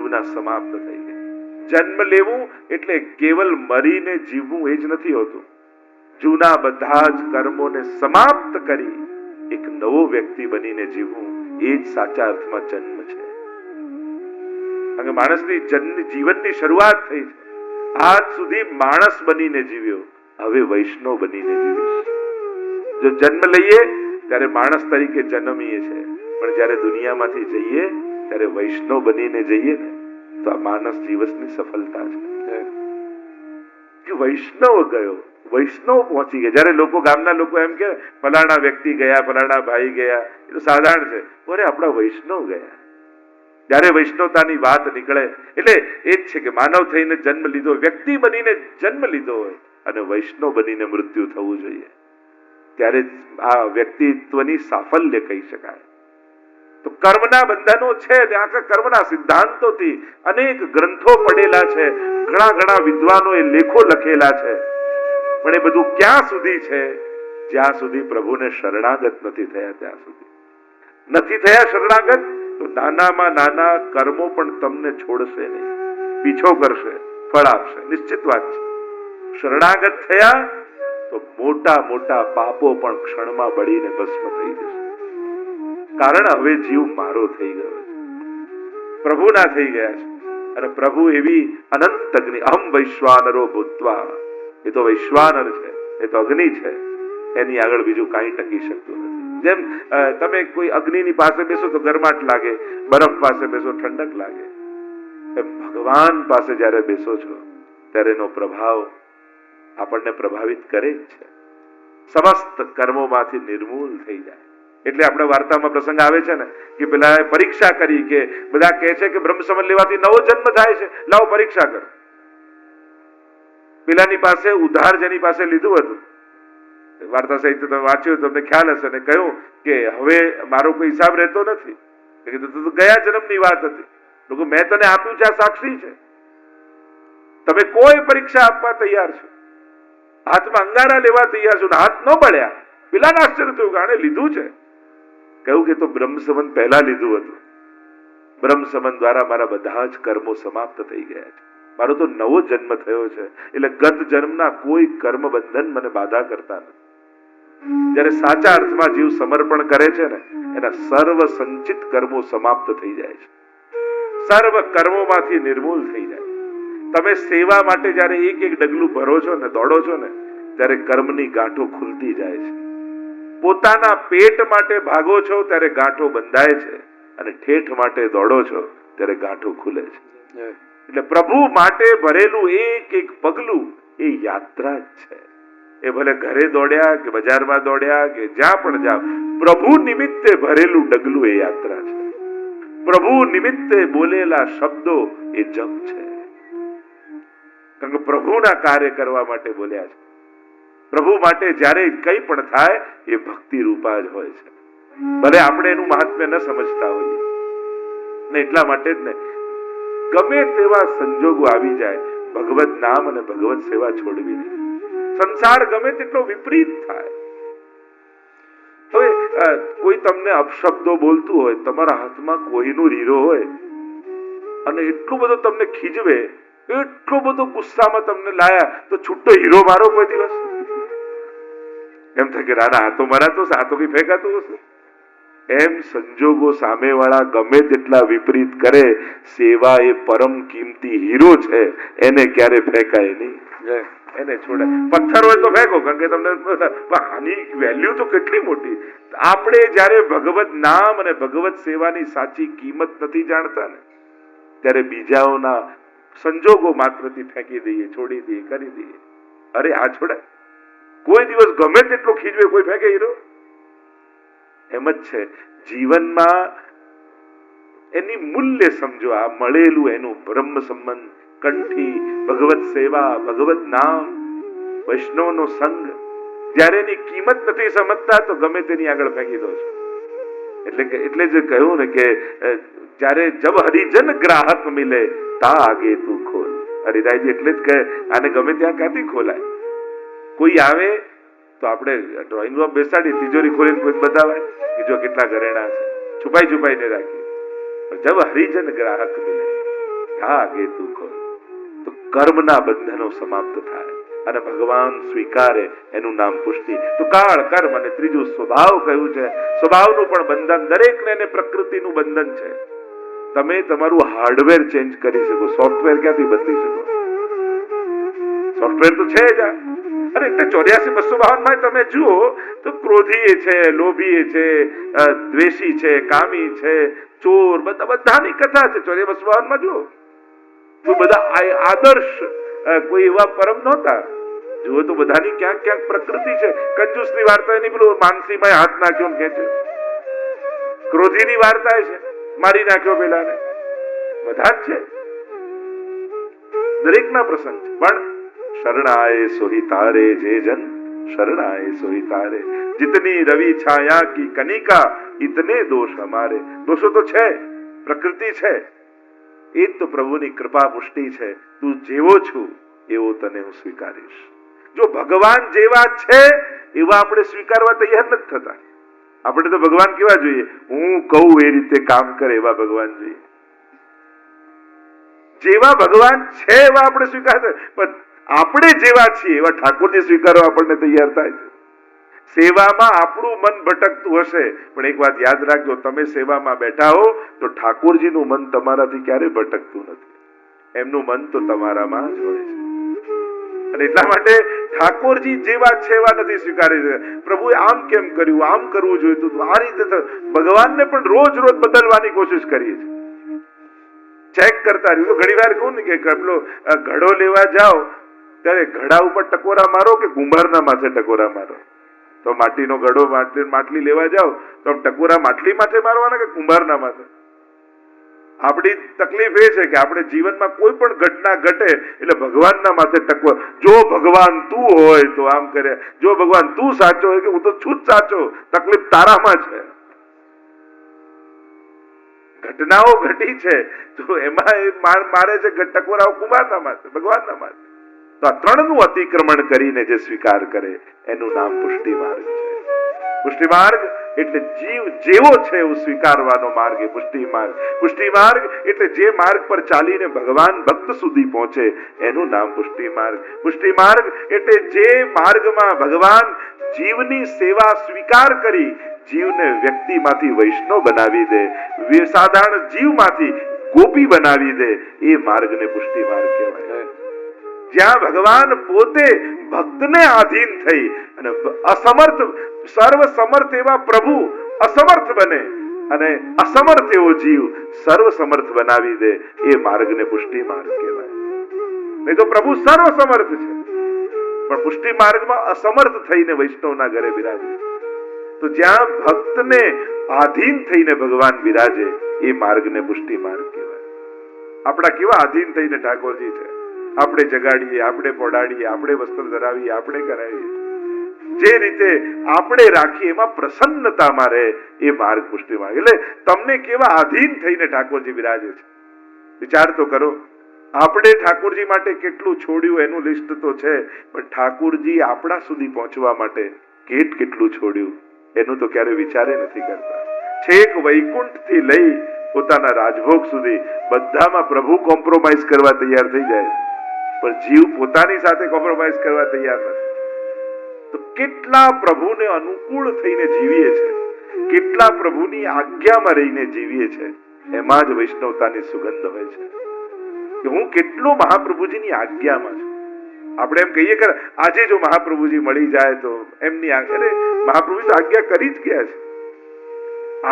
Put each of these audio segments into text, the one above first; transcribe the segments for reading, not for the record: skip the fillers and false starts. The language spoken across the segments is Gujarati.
જીવના સમાપ્ત થઈ ગયા. જન્મ લેવું એટલે કેવલ મરીને જીવવું એ જ નથી હોતું. જૂના બધા જ કર્મોને સમાપ્ત કરી એક નવો વ્યક્તિ બનીને જીવવું એ જ સાચા અર્થમાં જન્મ છે. કારણ કે માણસની જીવનની શરૂઆત થઈ છે. આજ સુધી માણસ બનીને જીવ્યો, હવે વૈષ્ણવ બનીને જીવીશ. જો જન્મ લઈએ ત્યારે માણસ તરીકે જન્મીએ છે, પણ જ્યારે દુનિયામાંથી જઈએ ત્યારે વૈષ્ણવ બનીને જઈએ ને તો આ માનસ દિવસની સફળતા છે કે વૈષ્ણવ ગયો, વૈષ્ણવ પહોંચી ગયા. જયારે લોકો, ગામના લોકો એમ કે ફલાણા વ્યક્તિ ગયા, ફલાણા ભાઈ ગયા, એ તો સાધારણ છે. અરે આપણા વૈષ્ણવ ગયા. જયારે વૈષ્ણવતાની વાત નીકળે એટલે એ જ છે કે માનવ થઈને જન્મ લીધો, વ્યક્તિ બનીને જન્મ લીધો હોય અને વૈષ્ણવ બનીને મૃત્યુ થવું જોઈએ, ત્યારે આ વ્યક્તિત્વની સાફલ્ય કહી શકાય. તો કર્મના બંધનો છે, આખા કર્મના સિદ્ધાંતોથી અનેક ગ્રંથો પડેલા છે, ઘણા વિદ્વાનોએ લેખો લખેલા છે. પણ એ બધું ક્યાં સુધી છે? જ્યાં સુધી પ્રભુને શરણાગત નથી થયા ત્યાં સુધી. નથી થયા શરણાગત તો નાનામાં નાના કર્મો પણ તમને છોડશે નહીં, પીછો કરશે, ફળ આપશે, નિશ્ચિત વાત છે. શરણાગત થયા તો મોટા મોટા પાપો પણ ક્ષણમાં બળીને ભસ્મ થઈ જશે. કારણ હવે જીવ મારો થઈ ગયો છે, પ્રભુના થઈ ગયા છે. અને પ્રભુ એવી અનંત અગ્નિ, અહમ વૈશ્વાનરો ભૂત્વા, એ તો વૈશ્વાનર છે, એ તો અગ્નિ છે, એની આગળ બીજું કાંઈ ટકી શકતું નથી. જેમ તમે કોઈ અગ્નિની પાસે બેસો તો ગરમાટ લાગે, બરફ પાસે બેસો ઠંડક લાગે, એમ ભગવાન પાસે જયારે બેસો છો ત્યારે એનો પ્રભાવ આપણને પ્રભાવિત કરે જ છે. સમસ્ત કર્મોમાંથી નિર્મૂલ થઈ જાય. એટલે આપણે વાર્તામાં પ્રસંગ આવે છે ને કે પેલા પરીક્ષા કરી, કે બધા કહે છે કે બ્રહ્મ સંબંધ લેવાથી નવો જન્મ થાય છે, લાવો પરીક્ષા કરો. પેલાની પાસે ઉધાર જેની પાસે લીધું હતું, વાર્તા સાહિત્ય તમે વાંચ્યું તમને ખ્યાલ હશે, ને કહ્યું કે હવે મારો કોઈ હિસાબ રહેતો નથી. કીધું તો ગયા જન્મની વાત હતી. લોકો મેં તને આપ્યું છે, આ સાક્ષી છે. તમે કોઈ પરીક્ષા આપવા તૈયાર છો, હાથમાં અંગારા લેવા તૈયાર છો, હાથ ન બળ્યા. પેલાને આશ્ચર્ય થયું કે આણે લીધું છે. કહ્યું કે તો બ્રહ્મ સંબંધ પહેલા લીધું હતું. બ્રહ્મ સંબંધ દ્વારા મારા બધા જ કર્મો સમાપ્ત થઈ ગયા છે, મારો તો નવો જન્મ થયો છે. એટલે ગત જન્મના કોઈ કર્મ બંધન મને બાધા કરતા નથી. જયારે સાચા અર્થમાં જીવ સમર્પણ કરે છે ને, એના સર્વ સંચિત કર્મો સમાપ્ત થઈ જાય છે, સર્વ કર્મોમાંથી નિર્મૂલ થઈ જાય. તમે સેવા માટે જયારે એક એક ડગલું ભરો છો ને, દોડો છો ને, ત્યારે કર્મની ગાંઠો ખુલતી જાય છે. પોતાના પેટ માટે ભાગો છો ત્યારે ગાંઠો બંધાય છે, અને ઠેઠ માટે દોડો છો ત્યારે ગાંઠો ખુલે છે. એટલે પ્રભુ માટે ભરેલું એક એક પગલું એ યાત્રા જ છે. એ ભલે ઘરે દોડ્યા કે બજારમાં દોડ્યા કે જ્યાં પણ જાવ, પ્રભુ નિમિત્તે ભરેલું ડગલું એ યાત્રા છે. પ્રભુ નિમિત્તે બોલેલા શબ્દો એ જપ છે. કારણ કે પ્રભુના કાર્ય કરવા માટે બોલ્યા છે. પ્રભુ માટે જ્યારે કંઈ પણ થાય એ ભક્તિ રૂપા જ હોય છે. ભલે આપણે એનું મહાત્મ્ય ન સમજતા હોઈએ ને, એટલા માટે જ ને ગમે તેવા સંજોગો આવી જાય, ભગવત નામ અને ભગવત સેવા છોડવી નહીં. સંસાર ગમે તેટલો વિપરીત થાય, હવે કોઈ તમને અપશબ્દો બોલતું હોય, તમારા હાથમાં કોહિનૂર હીરો હોય અને એટલું બધું તમને ખીજવે, એટલો બધો ગુસ્સામાં તમને લાયા, તો છૂટો હીરો મારો કોઈ દિવસ એમ થાય કે નાના હાથો મારા તો હાથો કઈ ફેંકાતું હશે. એમ સંજોગો સામેવાળા ગમે તેટલા વિપરીત કરે, સેવા એ પરમ કિંમતી હીરો છે, એને ક્યારે ફેંકાય નહીં, એને છોડાય. પથ્થર હોય તો ફેંકો, કારણ કે તમને આની વેલ્યુ તો કેટલી મોટી. આપણે જયારે ભગવત નામ અને ભગવત સેવાની સાચી કિંમત નથી જાણતા ને, ત્યારે બીજાઓના સંજોગો માત્રથી ફેંકી દઈએ, છોડી દઈએ, કરી દઈએ. અરે આ છોડાય. કોઈ દિવસ ગમે તેટલો ખીજવે કોઈ ફેંકે હીરો? એમ જ છે જીવનમાં એની મૂલ્ય સમજો. આ મળેલું એનું બ્રહ્મ સંબંધ, કંઠી, ભગવત સેવા, ભગવત નામ, વૈષ્ણવનો સંગ, જયારે એની કિંમત નથી સમજતા તો ગમે તેની આગળ ફેંકી દો છો. એટલે જ કહ્યું ને કે જયારે જબ હરિજન ગ્રાહક મિલે તા આગે તું ખોલ. હરિરાયજી એટલે જ કહે આને ગમે ત્યાં ક્યાંથી ખોલાય. કોઈ આવે તો આપણે ડ્રોઈંગ રૂમ બેસાડી તિજોરી ખોલીને કોઈ બતાવાય કે જો કેટલા ઘરેણા છે, છુપાઈને રાખીએ. જબ હરિજન ગ્રાહક મિલે, આ આગે તું ખોલ, તો કર્મના બંધનો સમાપ્ત થાય અને ભગવાન સ્વીકારે, એનું નામ પુષ્ટિ. તો કાળ, કર્મ અને ત્રીજું સ્વભાવ કહ્યું છે. સ્વભાવનું પણ બંધન, દરેકને એને પ્રકૃતિનું બંધન છે. તમે તમારું હાર્ડવેર ચેન્જ કરી શકો, સોફ્ટવેર ક્યાંથી બદલી શકો? સોફ્ટવેર તો છે જ. અરે એટલે 84-252 માં તમે જુઓ તો ક્રોધી છે, લોભી છે, દ્વેષી છે, કામી છે, ચોર, બધાની કથા છે 84-252 માં. જુઓ તો બધા આદર્શ કોઈ એવા પરમ નહોતા. જુઓ તો બધાની ક્યાંક ક્યાંક પ્રકૃતિ છે. કંજૂસની વાર્તા એની પેલું માનસીમાં હાથ નાખ્યો ને કે છે, ક્રોધીની વાર્તા છે, મારી નાખ્યો પેલાને. બધા જ છે, દરેકના પ્રસંગ છે. પણ શરણાએ સોહી તારે, જે જન શરણાએ સોહી તારે, जितनी रवि छाया की कनिका इतने दोष हमारे. दोषो तो છે, પ્રકૃતિ છે, એ જ તો પ્રભુની કૃપા પુષ્ટિ છે. તું જેવો છું એવો તને હું સ્વીકારીશ. જો ભગવાન જેવા છે એવા આપણે સ્વીકારવા તૈયાર નથી થતા. આપણે તો ભગવાન કેવા જોઈએ? હું કહું એ રીતે કામ કરે એવા ભગવાન જોઈએ. જેવા ભગવાન છે એવા આપણે સ્વીકારતા, પણ આપણે જેવા છીએ એવા ઠાકોરજી સ્વીકારવા આપણને તૈયાર થાય છે. સેવામાં આપણું મન ભટકતું હશે, પણ એક વાત યાદ રાખજો, તમે સેવામાં બેઠા હો તો ઠાકોરજીનું મન તમારાથી ક્યારે ભટકતું નથી. એમનું મન તો તમારામાં જ હોય છે. અને એટલા માટે ઠાકોરજી જેવા છે એવા નથી સ્વીકારી શકે. પ્રભુએ આમ કેમ કર્યું, આમ કરવું જોઈતું હતું, આ રીતે ભગવાનને પણ રોજ રોજ બદલવાની કોશિશ કરીએ છીએ. ચેક કરતા રહ્યું. તો ઘણી વાર કહું ને કે પેલો ઘડો લેવા જાઓ ત્યારે ઘડા ઉપર ટકોરા મારો કે કુંભારના માથે ટકોરા મારો? તો માટીનો ઘડો, માટલી લેવા જાઓ તો ટકોરા માટલી માથે મારવાના કે કુંભારના માથે? આપણી તકલીફ એ છે કે આપણે જીવનમાં કોઈ પણ ઘટના ઘટે એટલે ભગવાનના માથે ટકો. જો ભગવાન તું હોય તો આમ કરે, જો ભગવાન તું સાચો હોય કે હું તો છું જ સાચો, તકલીફ તારામાં છે. ઘટનાઓ ઘટી છે તો એમાં મારે છે ટકોરાઓ કુંભારના માથે, ભગવાનના માથે. તો આ ત્રણનું અતિક્રમણ કરીને જે સ્વીકાર કરે એનું નામ પુષ્ટિ માર્ગ છે. પુષ્ટિ માર્ગ એટલે જીવ જેવો છે એવું સ્વીકારવાનો માર્ગ એ પુષ્ટિ માર્ગ. પુષ્ટિ માર્ગ એટલે જે માર્ગ પર ચાલીને ભગવાન ભક્ત સુધી પહોંચે એનું નામ પુષ્ટિ માર્ગ. પુષ્ટિ માર્ગ એટલે જે માર્ગમાં ભગવાન જીવની સેવા સ્વીકાર કરી જીવને વ્યક્તિમાંથી વૈષ્ણવ બનાવી દે, સાધારણ જીવમાંથી ગોપી બનાવી દે, એ માર્ગને પુષ્ટિ માર્ગ કહેવાય. જ્યાં ભગવાન પોતે ભક્તને આધીન થઈ અને અસમર્થ, સર્વ સમર્થ એવા પ્રભુ અસમર્થ બને અને અસમર્થ એવો જીવ સર્વ સમર્થ બનાવી દે, એ માર્ગને પુષ્ટિ માર્ગ કહેવાય. નહીં તો પ્રભુ સર્વ સમર્થ છે પણ પુષ્ટિ માર્ગમાં અસમર્થ થઈને વૈષ્ણવના ઘરે બિરાજે. તો જ્યાં ભક્તને આધીન થઈને ભગવાન બિરાજે એ માર્ગને પુષ્ટિ માર્ગ કહેવાય. આપણા કેવા આધીન થઈને ઠાકોરજી છે, આપણે જગાડીએ, આપણે પોડાડીએ, આપણે વસ્ત્ર ધરાવીએ, આપણે કરાવીએ, જે રીતે આપણે રાખીએ એમાં પ્રસન્નતામાં રહે એ માર્ગ પુષ્ટિ માર્ગ. એટલે તમને કેવા આધીન થઈને ઠાકોરજી બિરાજે છે વિચાર તો કરો. આપણે ઠાકોરજી માટે કેટલું છોડ્યું એનું લિસ્ટ તો છે, પણ ઠાકોરજી આપણા સુધી પહોંચવા માટે કેટલું છોડ્યું એનું તો ક્યારે વિચારે નથી કરતા. છેક વૈકુંઠ થી લઈ પોતાના રાજભોગ સુધી બધામાં પ્રભુ કોમ્પ્રોમાઇઝ કરવા તૈયાર થઈ જાય, પણ જીવ પોતાની સાથે કોમ્પ્રોમાઇઝ કરવા તૈયાર નથી. તો કેટલા પ્રભુને અનુકૂળ થઈને જીવીએ છે, કેટલા પ્રભુની આજ્ઞામાં રહીને જીવીએ છે, એમાં જ વૈષ્ણવતાની સુગંધ હોય છે કે હું કેટલો મહાપ્રભુજીની આજ્ઞામાં છું. આપણે એમ કહીએ કે આજે જો મહાપ્રભુજી મળી જાય તો એમની આજ્ઞા, મહાપ્રભુજી આજ્ઞા કરી જ ગયા છે.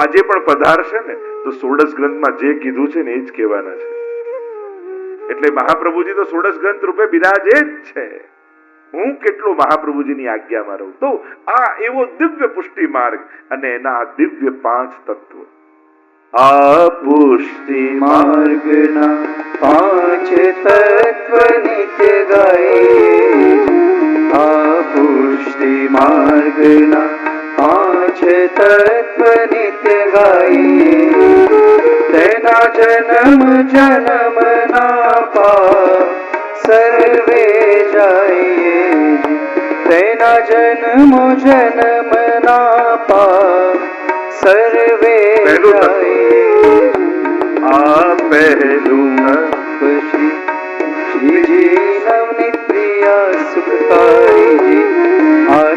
આજે પણ પધારશે ને તો 16 ગ્રંથમાં જે કીધું છે ને એ જ કહેવાના છે. એટલે મહાપ્રભુજી તો 16 ગ્રંથ રૂપે બિરાજે જ છે. હું કેટલો મહાપ્રભુજીની આજ્ઞામાં રહું. તો આ એવો દિવ્ય પુષ્ટિ માર્ગ અને એના આ દિવ્ય 5 તત્વો. આ પુષ્ટિ માર્ગના 5 તત્વ નિત્ય ગાઈએ. આ પુષ્ટિ માર્ગના 5 તત્વ નિત્ય ગાઈએ. તેના જન્મ જન્મના પાપ સર્વે જાઈએ. તેના જન્મ જન્મના પાપ સર્વે જાઈએ. આ પહેલું श्री श्रीजी नवनीत प्रिया सुखकारी जी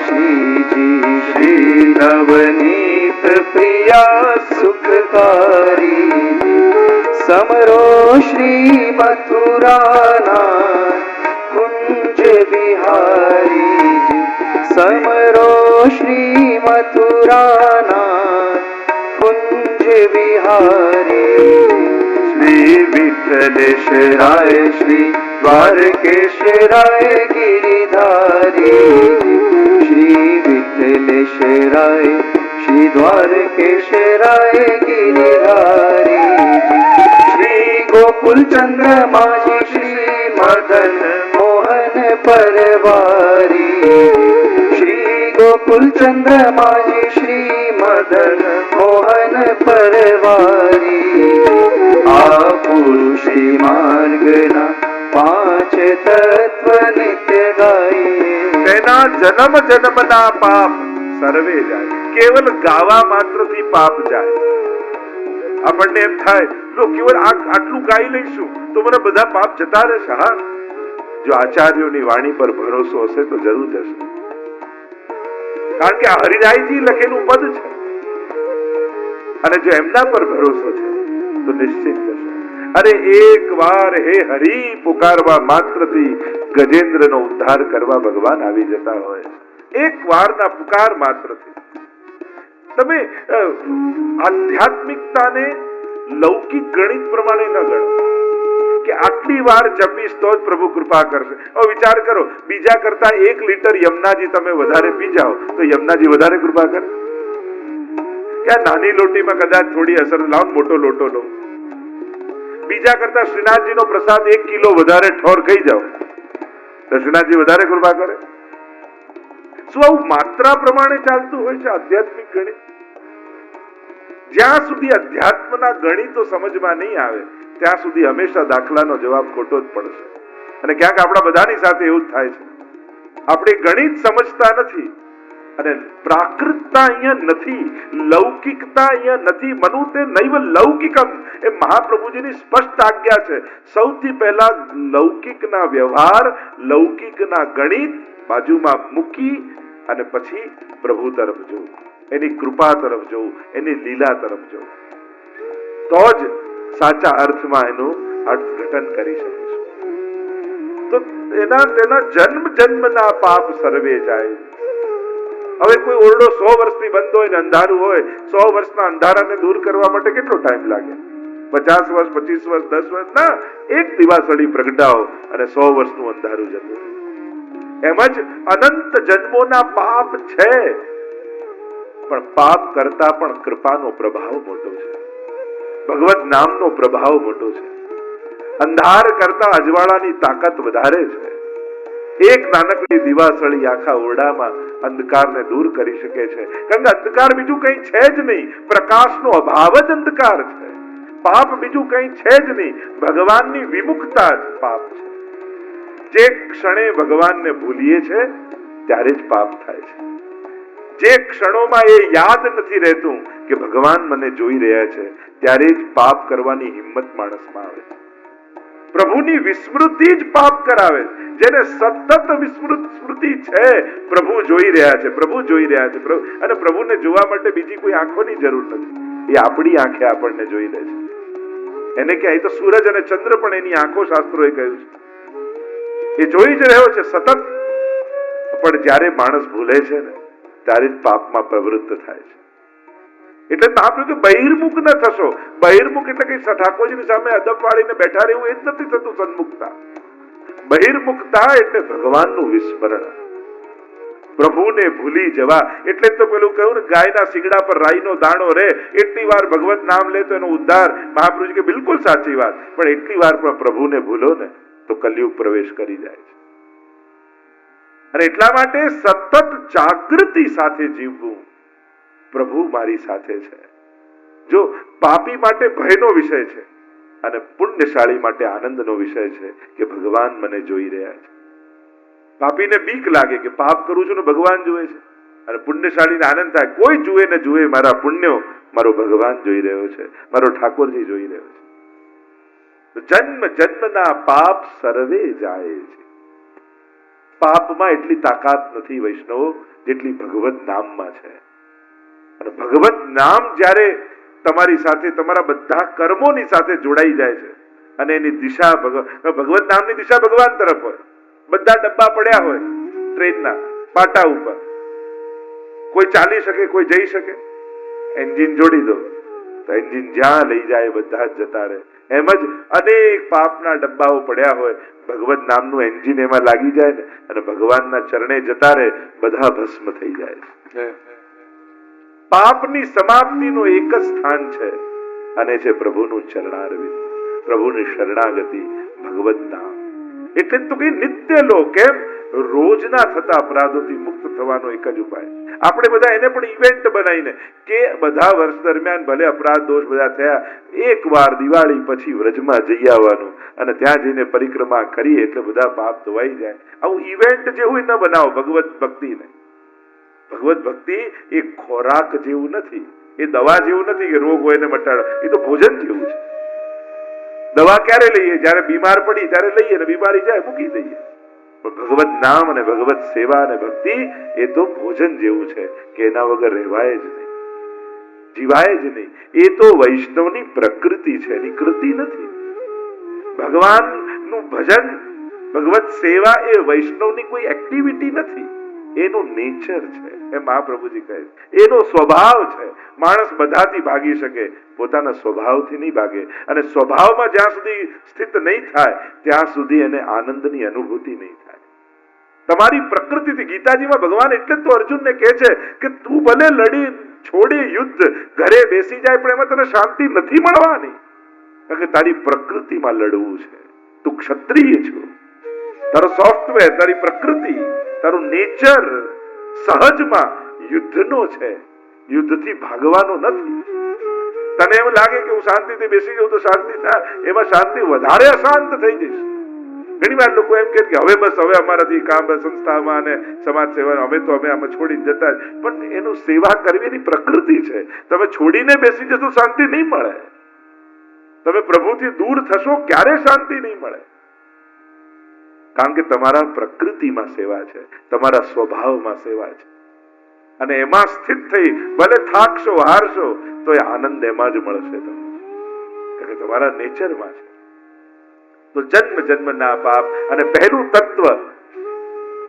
श्री जी श्री नवनीत प्रिया सुखकारी जी समरो श्री मथुराना कुंज बिहारी जी समरो श्री मथुराना कुंज बिहारी श्री विठ्ठलेश्वराय श्री द्वारकेश्वराय गिरिधारी श्री विठ्ठलेश्वराय श्री द्वारकेश्वराय गिरिधारी श्री गोकुल चंद्र माझी श्री मदन मोहन परवारी श्री गोकुल चंद्र माझी श्री मदन मोहन परवारी आपू श्री मार्गना પાંચ તત્વ નિત્ય ગાઈએ તેના જન્મ જન્મના પાપ સર્વે જાય. કેવલ ગાવા માત્રથી પાપ જાય. આપણને એમ થાય લો કેવળ આટલું ગાઈ લઈશું તો મને બધા પાપ જતા રહેશે. હા, જો આચાર્યોની વાણી પર ભરોસો હશે તો જરૂર જશે. કારણ કે આ હરિરાયજી લખેલું પદ છે અને જો એમના પર ભરોસો છે તો નિશ્ચિત જશે. અરે એક વાર હે હરિ પુકારવા માત્રથી ગજેન્દ્રનો ઉદ્ધાર કરવા ભગવાન આવી જતા હોય. એક વારના પુકાર માત્રથી. તમે આધ્યાત્મિકતાને લૌકિક ગણિત પ્રમાણે ન ગણો કે આટલી વાર જપીશ તો જ પ્રભુ કૃપા કરશે. હવે વિચાર કરો, બીજા કરતા 1 લીટર યમુનાજી તમે વધારે પી જાઓ તો યમુનાજી વધારે કૃપા કરે? કે નાની લોટીમાં કદાચ થોડી અસર લાવો, મોટો લોટો લો. બીજા કરતા શ્રીનાથજીનો પ્રસાદ 1 કિલો વધારે ઠોર ખાઈ જાઓ તો શ્રીનાથજી વધારે કૃપા કરે? શું આવું માત્રા પ્રમાણે ચાલતું હોય છે આધ્યાત્મિક ગણિત? જ્યાં સુધી અધ્યાત્મના ગણિતો સમજમાં નહીં આવે ત્યાં સુધી હંમેશા દાખલાનો જવાબ ખોટો જ પડશે. અને ક્યાંક આપણા બધાની સાથે એવું જ થાય છે. આપણે ગણિત સમજતા નથી અને પ્રાકૃતતા અહીંયા નથી, લૌકિકતા અહીંયા નથી. મનુતે નૈવ લૌકિકમ એ મહાપ્રભુજીની સ્પષ્ટ આજ્ઞા છે. સૌથી પહેલા લૌકિકના વ્યવહાર, લૌકિકના ગણિત બાજુમાં મૂકી અને પછી પ્રભુ તરફ જોવું, એની કૃપા તરફ જોવું, એની લીલા તરફ જોવું. તો જ સાચા અર્થમાં એનું અર્થઘટન કરી શકીશું. તો તેના જન્મ જન્મના પાપ સર્વે જાય. હવે કોઈ ઓરડો 100 વર્ષથી બંધ હોય ને અંધારું હોય, 100 વર્ષના અંધારાને દૂર કરવા માટે કેટલો ટાઈમ લાગે? 50 વર્ષ, 25 વર્ષ, 10 વર્ષ ના, એક દિવાસળી પ્રગટાવો અને 100 વર્ષનું અંધારું જતું. એમ જ અનંત જન્મોના પાપ છે, પણ પાપ કરતા પણ કૃપાનો પ્રભાવ મોટો છે, ભગવત નામનો પ્રભાવ મોટો છે. અંધાર કરતા અજવાળાની તાકાત વધારે છે. એક નાનકડી દિવાસળી આખા ઓરડામાં અંધકારને દૂર કરી શકે છે. કારણ કે અંધકાર બીજું કંઈ છે જ નહીં, પ્રકાશનો અભાવ જ અંધકાર છે. પાપ બીજું કંઈ છે જ નહીં, ભગવાનની વિમુખતા જ પાપ છે. જે ક્ષણે ભગવાનને ભૂલીએ છે ત્યારે જ પાપ થાય છે. જે ક્ષણોમાં એ યાદ નથી રહેતું કે ભગવાન મને જોઈ રહ્યા છે ત્યારે જ પાપ કરવાની હિંમત માણસમાં આવે છે. પ્રભુની વિસ્મૃતિ જ પાપ કરાવે. જેને સતત વિસ્મૃતિ છે, પ્રભુ જોઈ રહ્યા છે, પ્રભુ જોઈ રહ્યા છે, અને પ્રભુને જોવા માટે બીજી કોઈ આંખોની જરૂર નથી. એ આપણી આંખે આપણને જોઈ લે છે. એને કે અહીં તો સૂરજ અને ચંદ્ર પણ એની આંખો શાસ્ત્રોએ કહ્યું છે. એ જોઈ જ રહ્યો છે સતત. પણ જ્યારે માણસ ભૂલે છે ને ત્યારે જ પાપમાં પ્રવૃત્ત થાય છે. એટલે આપણે કે બહિર્મુખ ન થશો. બહિર્મુખ એટલે કઈ ઠાકોરજીની સામે અદબ વાળીને બેઠા રહેવું એ જ નથી થતું સન્મુખતા. બહિર્મુખતા એટલે ભગવાનનું વિસ્મરણ, પ્રભુને ભૂલી જવા. એટલે તો પેલું કહ્યું ને, ગાયના શીંગડા પર રાઈનો દાણો રે, એટલી વાર ભગવત નામ લે તો એનો ઉદ્ધાર. મહાપ્રભુજી કે બિલકુલ સાચી વાત, પણ એટલી વાર પણ પ્રભુને ભૂલો ને તો કલયુગ પ્રવેશ કરી જાય છે. અને એટલા માટે સતત જાગૃતિ સાથે જીવવું. પ્રભુ મારી સાથે છે. જો પાપી માટે ભયનો વિષય છે અને પુણ્યશાળી માટે આનંદનો વિષય છે કે ભગવાન મને જોઈ રહ્યા છે. પાપીને બીક લાગે કે પાપ કરું છું ને ભગવાન જોવે છે, અને પુણ્યશાળીને આનંદ થાય કોઈ જુએ ને જુએ, મારા પુણ્યો મારો ભગવાન જોઈ રહ્યો છે, મારો ઠાકોરજી જોઈ રહ્યો છે. જન્મ જન્મના પાપ સર્વે જાય છે. પાપમાં એટલી તાકાત નથી વૈષ્ણવો જેટલી ભગવત નામમાં છે. અને ભગવત નામ જ્યારે તમારી સાથે તમારા બધા કર્મોની સાથે જોડાઈ જાય છે અને એની દિશા ભગવત નામની દિશા ભગવાન તરફ હોય. બધા ડબ્બા પડ્યા હોય ટ્રેનના પાટા ઉપર, કોઈ ચાલી શકે કોઈ જઈ શકે, એન્જિન જોડી દો તો એન્જિન જ્યાં લઈ જાય બધા જ જતા રહે. એમ જ અનેક પાપના ડબ્બાઓ પડ્યા હોય, ભગવત નામનું એન્જિન એમાં લાગી જાય ને અને ભગવાનના ચરણે જતા રહે, બધા ભસ્મ થઈ જાય. પાપની સમાપ્તિનું એક જ સ્થાન છે અને છે પ્રભુનું ચરણારવિંદ, પ્રભુની શરણાગતિ, ભગવત નામ. એટલે તો કે નિત્ય લો. કેમ? રોજના થતા અપરાધોથી મુક્ત થવાનો એક જ ઉપાય. આપણે બધા એને પણ ઇવેન્ટ બનાવીને કે બધા વર્ષ દરમિયાન ભલે અપરાધ દોષ બધા થયા, એક વાર દિવાળી પછી વ્રજમાં જઈ આવવાનું અને ત્યાં જઈને પરિક્રમા કરીએ એટલે બધા પાપ ધોવાઈ જાય. આવું ઇવેન્ટ જેવું ન બનાવો ભગવત ભક્તિને. ભગવત ભક્તિ એ ખોરાક જેવું નથી, એ દવા જેવું નથી કે રોગ હોય ને મટાડો. એ તો ભોજન જેવું છે. દવા ક્યારે લઈએ? જયારે બીમાર પડી ત્યારે લઈએ ને બીમારી જાય મૂકી દઈએ. પણ ભગવત નામ અને ભગવત સેવા અને ભક્તિ એ તો ભોજન જેવું છે કે એના વગર રહેવાય જ નહીં, જીવાય જ નહીં. એ તો વૈષ્ણવની પ્રકૃતિ છે, એની કૃતિ નથી. ભગવાનનું ભજન, ભગવત સેવા એ વૈષ્ણવની કોઈ એક્ટિવિટી નથી, એનું નેચર છે. એમ મહાપ્રભુજી કહે એનો સ્વભાવ છે. માણસ બધાથી ભાગી શકે, પોતાના સ્વભાવથી નહીં ભાગે. અને સ્વભાવમાં જ્યાં સુધી સ્થિત નહીં થાય ત્યાં સુધી એને આનંદની અનુભૂતિ નહીં થાય. તમારી પ્રકૃતિથી, ગીતાજીમાં ભગવાન એટલે તો અર્જુનને કહે છે કે તું ભલે લડી છોડી યુદ્ધ ઘરે બેસી જાય પણ એમાં તને શાંતિ નથી મળવાની, કારણ કે તારી પ્રકૃતિમાં લડવું છે. તું ક્ષત્રિય છો, તારો સોફ્ટવેર, તારી પ્રકૃતિ, તારું નેચર સહજમાં યુદ્ધનો છે, યુદ્ધથી ભાગવાનો નથી. તને એમ લાગે કે હું શાંતિથી બેસી જાઉં તો શાંતિ થાય, એમાં શાંતિ વધારે અશાંત થઈ જઈશ. ઘણી વાર લોકો એમ કે હવે બસ હવે અમારાથી કામ સંસ્થામાં અને સમાજ સેવા અમે આમાં છોડીને જતા, પણ એનું સેવા કરવી એની પ્રકૃતિ છે. તમે છોડીને બેસી જશો શાંતિ નહીં મળે. તમે પ્રભુથી દૂર થશો ક્યારે શાંતિ નહીં મળે, કારણ કે તમારા પ્રકૃતિમાં સેવા છે, તમારા સ્વભાવમાં સેવા છે. અને એમાં સ્થિત થઈ ભલે થાકશો હારશો તો એ આનંદ એમાં જ મળશે તમને, કારણ કે તમારા નેચરમાં છે. તો જન્મ જન્મના પાપ અને પહેલું તત્વ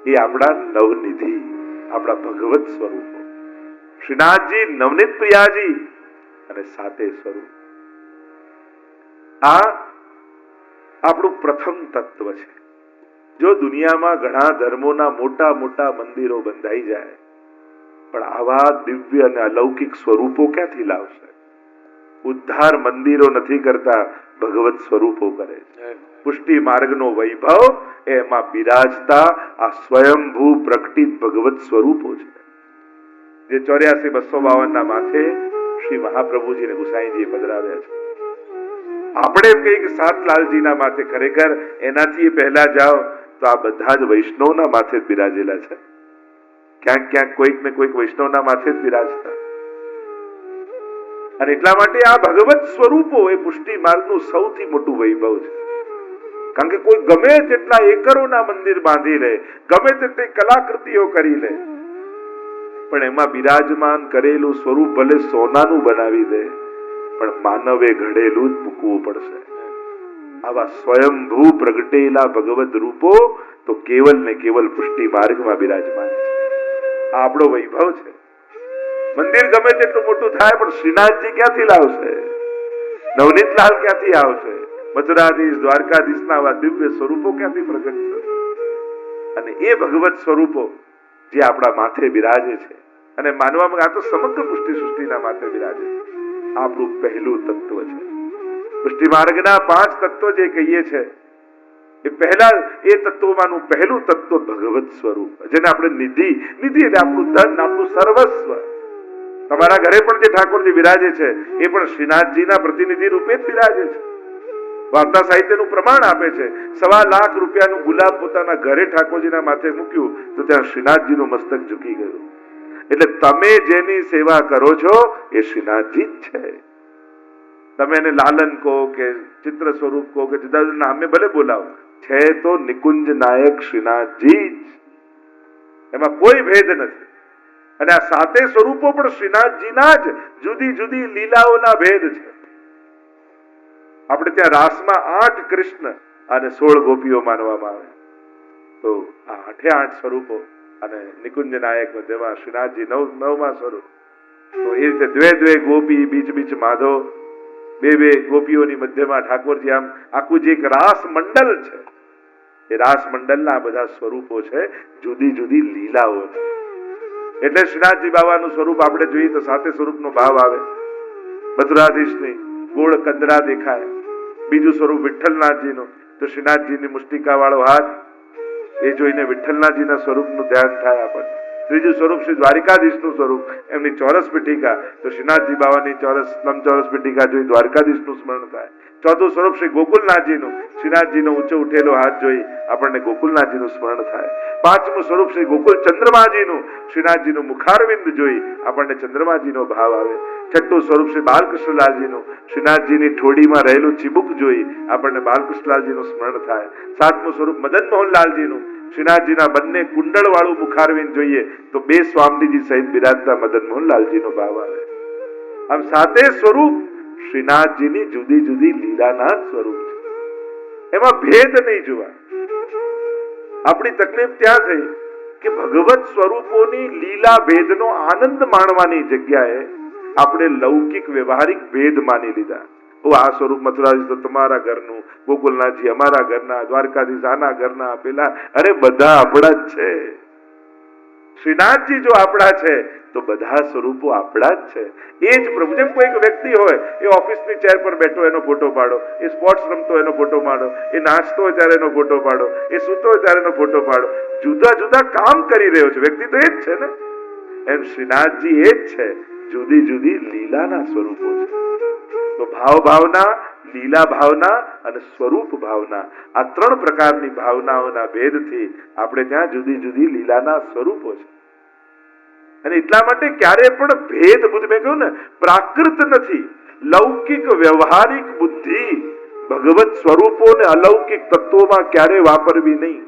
એ આપણા નવનિધિ, આપણા ભગવત સ્વરૂપો, શ્રીનાથજી, નવનીત પ્રિયાજી અને સાતે સ્વરૂપ. આ આપણું પ્રથમ તત્વ છે. જો દુનિયામાં ઘણા ધર્મોના મોટા મોટા મંદિરો બંધાઈ જાય પણ આવા દિવ્ય અને અલૌકિક સ્વરૂપો ક્યાંથી લાવશે? ઉદ્ધાર મંદિરો નથી કરતા, ભગવત સ્વરૂપો કરે છે. પુષ્ટિ માર્ગનો વૈભવ એમાં બિરાજતા આ સ્વયંભૂ પ્રકટિત ભગવત સ્વરૂપો છે, જે 84-252 ના માથે શ્રી મહાપ્રભુજીને ગુસાઈજીએ પધરાવ્યા છે. આપણે એમ કહીએ કે સાતલાલજીના માથે, ખરેખર એનાથી પહેલા જાઓ તો આ બધા જ વૈષ્ણવના માથે જ બિરાજેલા છે. ક્યાંક ક્યાંક કોઈક ને કોઈક વૈષ્ણવના માથે જ બિરાજતા. અને એટલા માટે આ ભગવત સ્વરૂપો એ પુષ્ટિ માર્ગનું સૌથી મોટું વૈભવ છે. કારણ કે કોઈ ગમે તેટલા એકરોના મંદિર બાંધી લે, ગમે તેટલી કલાકૃતિઓ કરી લે, પણ એમાં બિરાજમાન કરેલું સ્વરૂપ ભલે સોનાનું બનાવી દે પણ માનવે ઘડેલું જ મૂકવું પડશે. આવા સ્વયંભૂ પ્રગટેલા ભગવત રૂપો તો કેવલ ને કેવલ પુષ્ટિ માર્ગમાં બિરાજમાન છે. આ આપણો વૈભવ છે. મંદિર ગમે તેટલું મોટું થાય પણ શ્રીનાથજી ક્યાંથી લાવશે? નવનીતલાલ ક્યાંથી આવશે? મથુરાધીશ, દ્વારકાધીશના આવા દિવ્ય સ્વરૂપો ક્યાંથી પ્રગટ થશે? અને એ ભગવત સ્વરૂપો જે આપણા માથે બિરાજે છે, અને માનવામાં આ તો સમગ્ર પુષ્ટિ સૃષ્ટિના માથે બિરાજે છે, આપણું પહેલું તત્વ છે. પુષ્ટિ માર્ગના 5 તત્વો જે કહીએ છે એ પહેલા એ તત્વોમાંનું પહેલું તત્વ ભગવત સ્વરૂપ, જેને આપણે નિધિ એટલે આપણું ધન, આપણું સર્વસ્વ. તમારા ઘરે પણ જે ઠાકોરજી બિરાજે છે એ પણ શ્રીનાથજીના પ્રતિનિધિ રૂપે જ બિરાજે છે. વાર્તા સાહિત્યનું પ્રમાણ આપે છે. 1.25 લાખ રૂપિયાનું ગુલાબ પોતાના ઘરે ઠાકોરજીના માથે મૂક્યું તો ત્યાં શ્રીનાથજીનું મસ્તક ઝૂકી ગયું. એટલે તમે જેની સેવા કરો છો એ શ્રીનાથજી જ છે. તમે એને લાલન કહો કે ચિત્ર સ્વરૂપ કહો કે જુદા જુદા નામે ભલે બોલાવો, છે તો નિકુંજ નાયક શ્રીનાથજી જ. એમાં કોઈ ભેદ નથી. અને આ સાતે સ્વરૂપો પણ શ્રીનાથજીના જ જુદી જુદી લીલાઓના ભેદ છે. આપણે ત્યાં રાસમાં 8 કૃષ્ણ અને 16 ગોપીઓ માનવામાં આવે. તો આ 8 સ્વરૂપો અને નિકુંજ નાયક જેમાં શ્રીનાથજી 9મા સ્વરૂપ. તો એ રીતે દ્વે ગોપી, બીચ માધવ, બે ગોપીઓની મધ્યમાં ઠાકોરજી. આમ આખું જે એક રાસ મંડળ છે, એ રાસ મંડળના આ બધા સ્વરૂપો છે, જુદી જુદી લીલાઓ. એટલે શ્રીનાથજી બાબાનું સ્વરૂપ આપણે જોઈએ તો સાતે સ્વરૂપનો ભાવ આવે. મથુરાધીશની ગોળ કંદરા દેખાય. બીજું સ્વરૂપ વિઠ્ઠલનાથજીનું, તો શ્રીનાથજીની મુષ્ટિકા વાળો હાથ, એ જોઈને વિઠ્ઠલનાથજીના સ્વરૂપનું ધ્યાન થાય આપણને. ત્રીજું સ્વરૂપ શ્રી દ્વારિકાધીશનું સ્વરૂપ, એમની ચોરસ પીઠિકા, તો શ્રીનાથજી બાબાની લંબચોરસ પીઠિકા જોઈ દ્વારકાધીશનું સ્મરણ થાય. ચોથું સ્વરૂપ શ્રી ગોકુલનાથજીનું, શ્રીનાથજીનો ઊંચો ઉઠેલો હાથ જોઈ આપણને ગોકુલનાથજીનું સ્મરણ થાય. પાંચમું સ્વરૂપ શ્રી ગોકુલ ચંદ્રમાજીનું, શ્રીનાથજીનું મુખારવિંદ જોઈ આપણને ચંદ્રમાજીનો ભાવ આવે. છઠ્ઠું સ્વરૂપ શ્રી બાલકૃષ્ણલાલજીનું, શ્રીનાથજીની ઠોડીમાં રહેલું ચીબુક જોઈ આપણને બાલકૃષ્ણલાલજીનું સ્મરણ થાય. સાતમું સ્વરૂપ મદન મોહનલાલજીનું, શ્રીનાથજીના બંને કુંડળ વાળું મુખારવિંદ જોઈએ તો 2 સ્વામીજી સહિત બિરાજતા મદન મોહનલાલજીનો ભાવ આવે. આમ સાતે સ્વરૂપ શ્રીનાથજીની જુદી જુદી લીલાના સ્વરૂપ છે. એમાં ભેદ નહીં જોવા. આપણી તકલીફ ત્યાં થઈ કે ભગવત સ્વરૂપોની લીલા ભેદનો આનંદ માણવાની જગ્યાએ આપણે લૌકિક વ્યવહારિક ભેદ માની લીધા. આ સ્વરૂપ મથુરાધીશ તો તમારા ઘરનું, ગોકુલનાથજી અમારા ઘરના, દ્વારકાધીશ આના ઘરના, પેલા, અરે બધા આપણા જ છે. શ્રીનાથજી જો આપણા છે તો બધા સ્વરૂપો આપણા જ છે. એ જ પ્રભુ. જેમ કોઈ એક વ્યક્તિ હોય, એ ઓફિસની ચેર પર બેઠો એનો ફોટો પાડો, એ સ્પોર્ટ્સ રમતો એનો ફોટો પાડો, એ નાચતો હોય ત્યારે એનો ફોટો પાડો, એ સૂતો હોય ત્યારે એનો ફોટો પાડો. જુદા જુદા કામ કરી રહ્યો છે, વ્યક્તિ તો એ જ છે ને. એમ શ્રીનાથજી એ જ છે, જુદી જુદી લીલાના સ્વરૂપો છે. તો ભાવ ભાવના, લીલા ભાવના અને સ્વરૂપ ભાવના, આ 3 પ્રકારની ભાવનાઓના ભેદથી આપણે ત્યાં જુદી જુદી લીલાના સ્વરૂપો છે. અને એટલા માટે ક્યારે પણ ભેદ બુદ્ધિ, મેં કહ્યું ને, પ્રાકૃત નથી. લૌકિક વ્યવહારિક બુદ્ધિ ભગવત સ્વરૂપો ને અલૌકિક તત્વોમાં ક્યારે વાપરવી નહીં.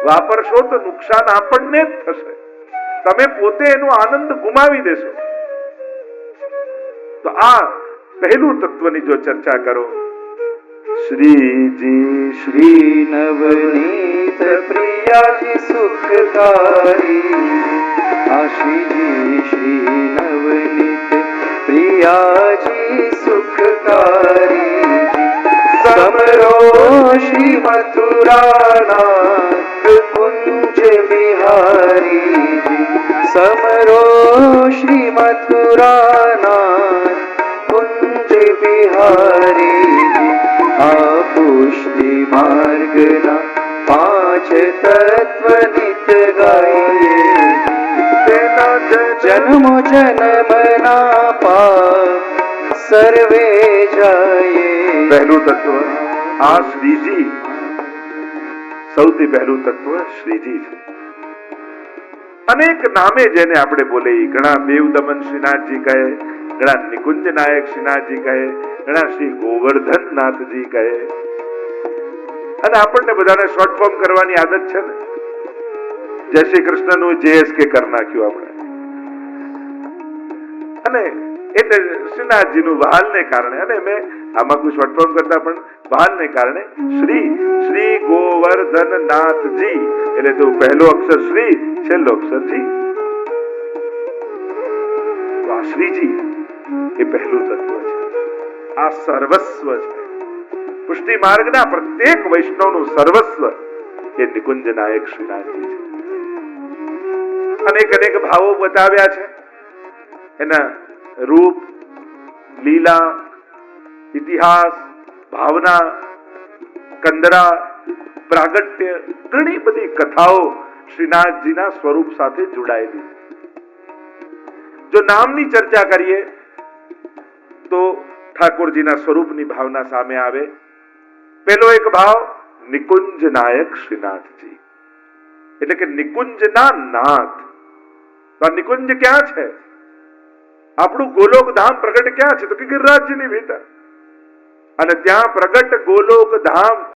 વાપરશો તો નુકસાન આપણને જ થશે. તમે પોતે એનો આનંદ ગુમાવી દેશો. તો આ પહેલું તત્વની જો ચર્ચા કરો, શ્રીજી શ્રી નવનીત પ્રિયાજી સુખકારી. શ્રીજી શ્રી નવનીત પ્રિયાજી સુખકારી. સમરો શ્રી મથુરાનાથ કુંજ બિહારી. સમરો શ્રી મથુરાનાથ કુંજ બિહારી. આ પુષ્ટિ માર્ગના 5 તત્વ નિત ગાઈએ. જન્મ જન્મના પાપ સર્વે જાય. પહેલું તત્વ આ શ્રીજી, સૌથી પહેલું તત્વ શ્રીજી છે. અનેક નામે જેને આપણે બોલે, ઘણા દેવદમન શ્રીનાથજી કહે, ઘણા નિકુંજ નાયક શ્રીનાથજી કહે, ઘણા શ્રી ગોવર્ધનનાથજી કહે. અને આપણને બધાને શોર્ટ ફોર્મ કરવાની આદત છે ને. જય શ્રી કૃષ્ણનું JSK કરી નાખ્યું આપણે. અને એટલે શ્રીનાથજીનું વહાલને કારણે, અને મેં આમાં કોઈ શોર્ટ ફોર્મ કરતા પણ વહાલને કારણે શ્રી ગોવર્ધનનાથજી, એટલે તો પહેલો અક્ષર શ્રી, છેલ્લો અક્ષર જી. તો આ શ્રીજી એ પહેલું તત્વ છે. આ સર્વસ્વ છે. પુષ્ટિ માર્ગના પ્રત્યેક વૈષ્ણવનું સર્વસ્વ એ નિકુંજ નાયક શ્રીનાથજી છે. અનેક ભાવો બતાવ્યા છે. એના રૂપ, લીલા, ઇતિહાસ, ભાવના, કંદરા, પ્રાગટ્ય, ઘણી બધી કથાઓ શ્રીનાથજીના સ્વરૂપ સાથે જોડાયેલી. જો નામની ચર્ચા કરીએ તો ઠાકોરજીના સ્વરૂપની ભાવના સામે આવે. પેલો એક ભાવ નિકુંજ નાયક શ્રીનાથજી, એટલે કે નિકુંજના નાથ. તો આ નિકુંજ ક્યાં છે? આપણું ગોલોક ધામ પ્રગટ ક્યાં છે? તો કે ગિરિરાજજીની ભીતર. અને ત્યાં પ્રગટ ગોલોક ધામ